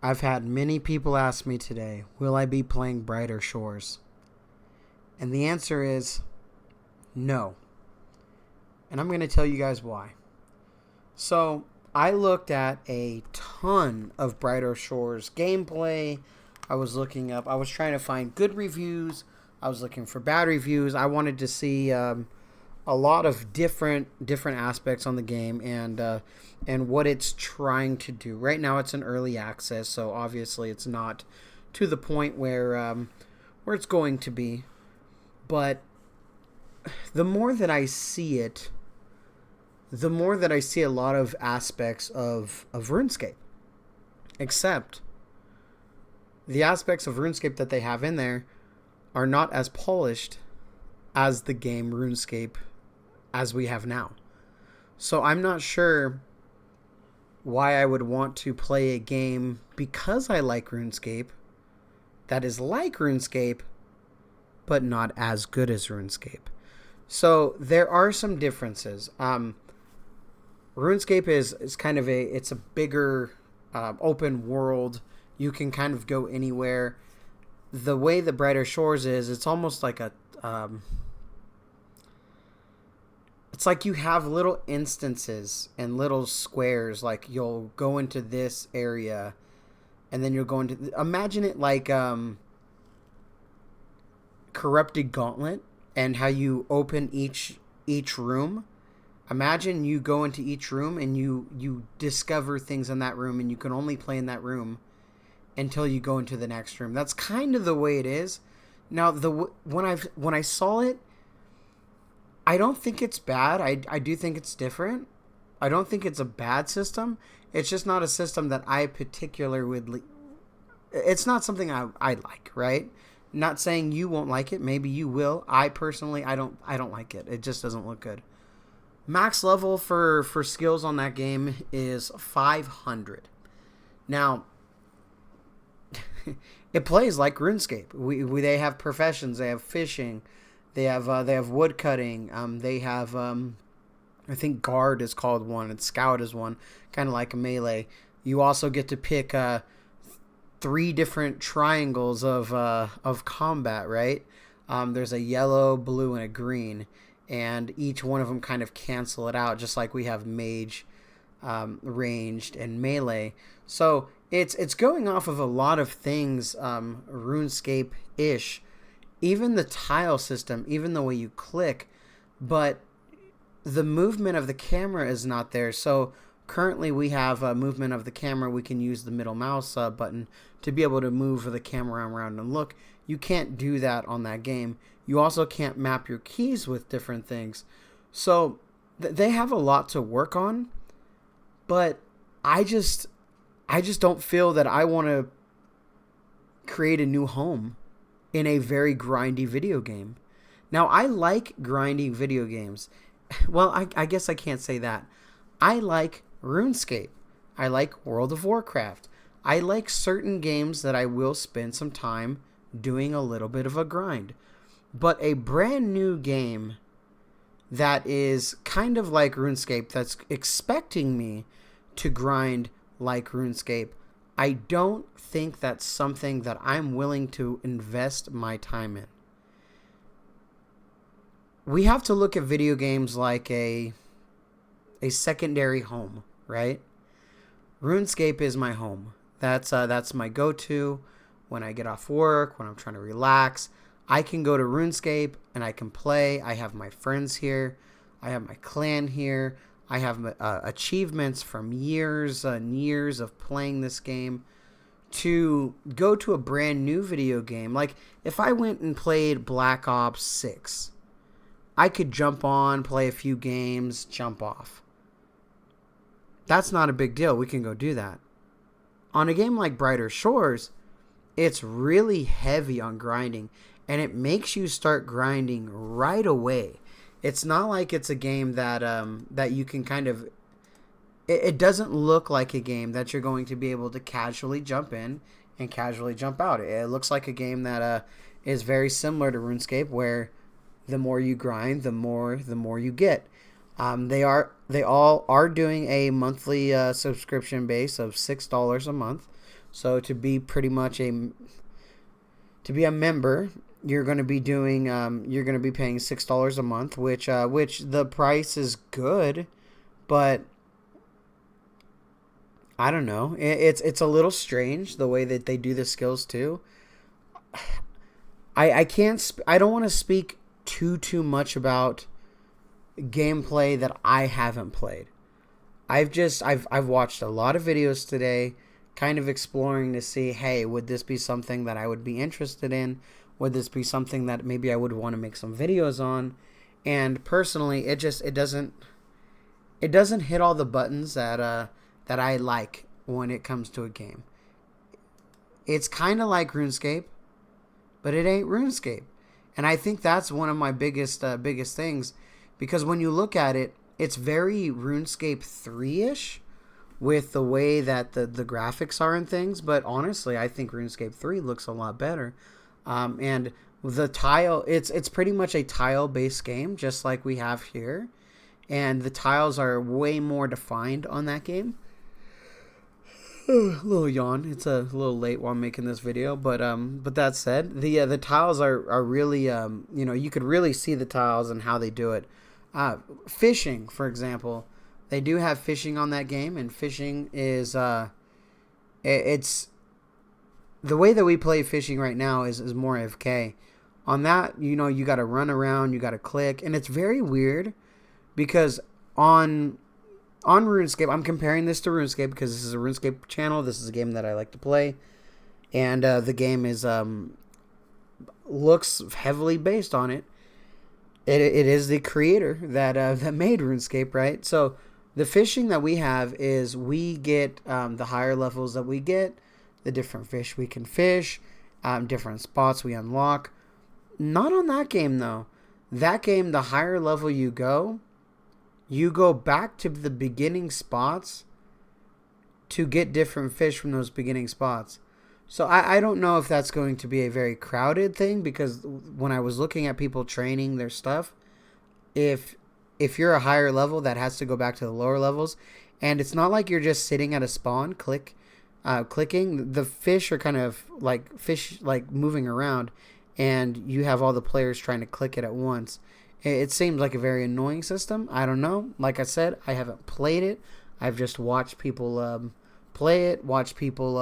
I've had many people ask me today, will I be playing Brighter Shores? And the answer is no. And I'm going to tell you guys why. So, I looked at a ton of Brighter Shores gameplay. I was trying to find good reviews. I was looking for bad reviews. I wanted to see a lot of different aspects on the game and what it's trying to do. Right now, it's in early access, so obviously it's not to the point where it's going to be. But the more that I see it, the more that I see a lot of aspects of RuneScape. Except the aspects of RuneScape that they have in there are not as polished as the game RuneScape as we have now. So I'm not sure why I would want to play a game because I like RuneScape that is like RuneScape but not as good as RuneScape. So there are some differences. RuneScape is kind of it's a bigger open world. You can kind of go anywhere. The way the Brighter Shores is, it's almost like it's like you have little instances and little squares. Like you'll go into this area, and then you'll go into. Imagine it like Corrupted Gauntlet, and how you open each room. Imagine you go into each room and you discover things in that room, and you can only play in that room until you go into the next room. That's kind of the way it is. Now, when I saw it, I don't think it's bad. I do think it's different. I don't think it's a bad system. It's just not a system that I particularly would. It's not something I like, right? Not saying you won't like it. Maybe you will. I personally, I don't like it. It just doesn't look good. Max level for skills on that game is 500. Now, it plays like RuneScape. They have professions. They have fishing. They have wood cutting. They have I think guard is called one, and scout is one, kind of like a melee. You also get to pick 3 different triangles of combat, right? There's a yellow, blue, and a green, and each one of them kind of cancel it out, just like we have mage, ranged, and melee. So it's going off of a lot of things RuneScape-ish. Even the tile system, even the way you click, but the movement of the camera is not there. So currently we have a movement of the camera. We can use the middle mouse button to be able to move the camera around and look. You can't do that on that game. You also can't map your keys with different things. So they have a lot to work on, but I just don't feel that I want to create a new home in a very grindy video game. Now, I like grinding video games. Well, I guess I can't say that. I like RuneScape. I like World of Warcraft. I like certain games that I will spend some time doing a little bit of a grind. But a brand new game that is kind of like RuneScape, that's expecting me to grind like RuneScape, I don't think that's something that I'm willing to invest my time in. We have to look at video games like a secondary home, right? RuneScape is my home. That's my go-to when I get off work, when I'm trying to relax. I can go to RuneScape and I can play. I have my friends here. I have my clan here. I have achievements from years and years of playing this game. To go to a brand new video game, like if I went and played Black Ops 6, I could jump on, play a few games, jump off. That's not a big deal. We can go do that. On a game like Brighter Shores, it's really heavy on grinding, and it makes you start grinding right away. It's not like it's a game that you can kind of. It doesn't look like a game that you're going to be able to casually jump in and casually jump out. It looks like a game that is very similar to RuneScape, where the more you grind, the more you get. They all are doing a monthly subscription base of $6 a month. So to be pretty much to be a member, you're going to be doing you're going to be paying $6 a month, which the price is good, but I don't know. It's a little strange the way that they do the skills too. I don't want to speak too much about gameplay that I haven't played. I've watched a lot of videos today, kind of exploring to see, hey, would this be something that I would be interested in? Would this be something that maybe I would want to make some videos on? And personally, it doesn't hit all the buttons that I like when it comes to a game. It's kind of like RuneScape, but it ain't RuneScape. And I think that's one of my biggest things, because when you look at it, it's very RuneScape 3-ish with the way that the graphics are and things. But honestly, I think RuneScape 3 looks a lot better. And the tile, it's pretty much a tile-based game, just like we have here. And the tiles are way more defined on that game. A little yawn. It's a little late while I'm making this video, but that said, the tiles are really you could really see the tiles and how they do it. Fishing, for example, they do have fishing on that game, and fishing is it's the way that we play fishing right now is more AFK. On that, you got to run around, you got to click, and it's very weird because on RuneScape, I'm comparing this to RuneScape because this is a RuneScape channel. This is a game that I like to play, and the game is looks heavily based on it. It is the creator that made RuneScape, right? So the fishing that we have is we get the higher levels that we get, the different fish we can fish, different spots we unlock. Not on that game though. That game, the higher level you go back to the beginning spots to get different fish from those beginning spots. So I don't know if that's going to be a very crowded thing, because when I was looking at people training their stuff, if you're a higher level, that has to go back to the lower levels. And it's not like you're just sitting at a spawn, clicking. The fish are kind of like moving around, and you have all the players trying to click it at once. It seems like a very annoying system. I don't know. Like I said, I haven't played it. I've just watched people play it. Watch people.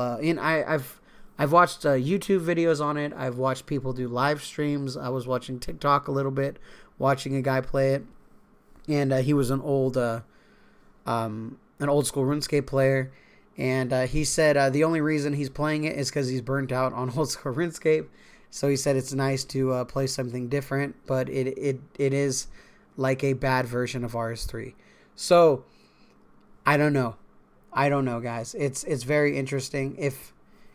I've watched YouTube videos on it. I've watched people do live streams. I was watching TikTok a little bit, watching a guy play it, and he was an old school RuneScape player, and he said the only reason he's playing it is because he's burnt out on old school RuneScape. So he said it's nice to play something different, but it is like a bad version of RS3. So I don't know, guys. It's very interesting.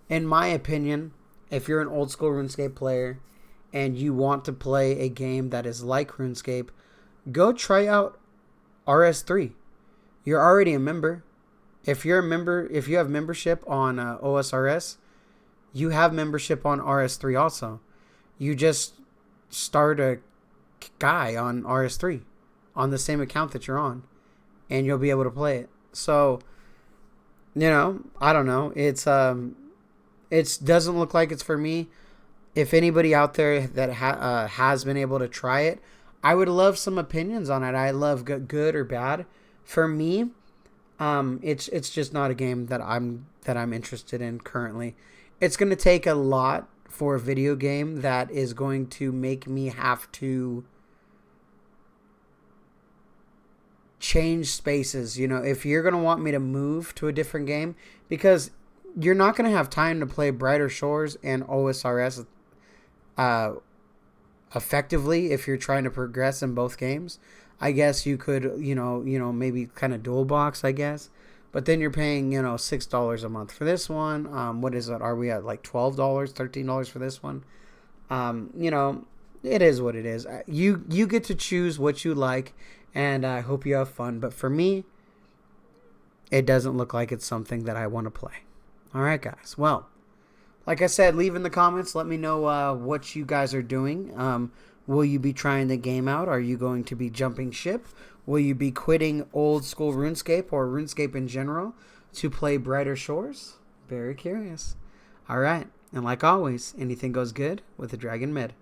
In my opinion, if you're an old school RuneScape player and you want to play a game that is like RuneScape, go try out RS3. You're already a member. If you're a member, if you have membership on OSRS, you have membership on RS3 also. You just start a guy on RS3 on the same account that you're on, and you'll be able to play it. So, I don't know. It doesn't look like it's for me. If anybody out there that has been able to try it, I would love some opinions on it. I love good or bad. For me, it's just not a game that I'm interested in currently. It's going to take a lot for a video game that is going to make me have to change spaces. If you're going to want me to move to a different game, because you're not going to have time to play Brighter Shores and OSRS effectively if you're trying to progress in both games. I guess you could, maybe kind of dual box, I guess. But then you're paying, $6 a month for this one. What is it? Are we at like $12, $13 for this one? It is what it is. You get to choose what you like, and I hope you have fun. But for me, it doesn't look like it's something that I want to play. All right, guys. Well, like I said, leave in the comments. Let me know what you guys are doing. Will you be trying the game out? Are you going to be jumping ship? Will you be quitting old school RuneScape or RuneScape in general to play Brighter Shores? Very curious. All right. And like always, anything goes good with the Dragon Mid.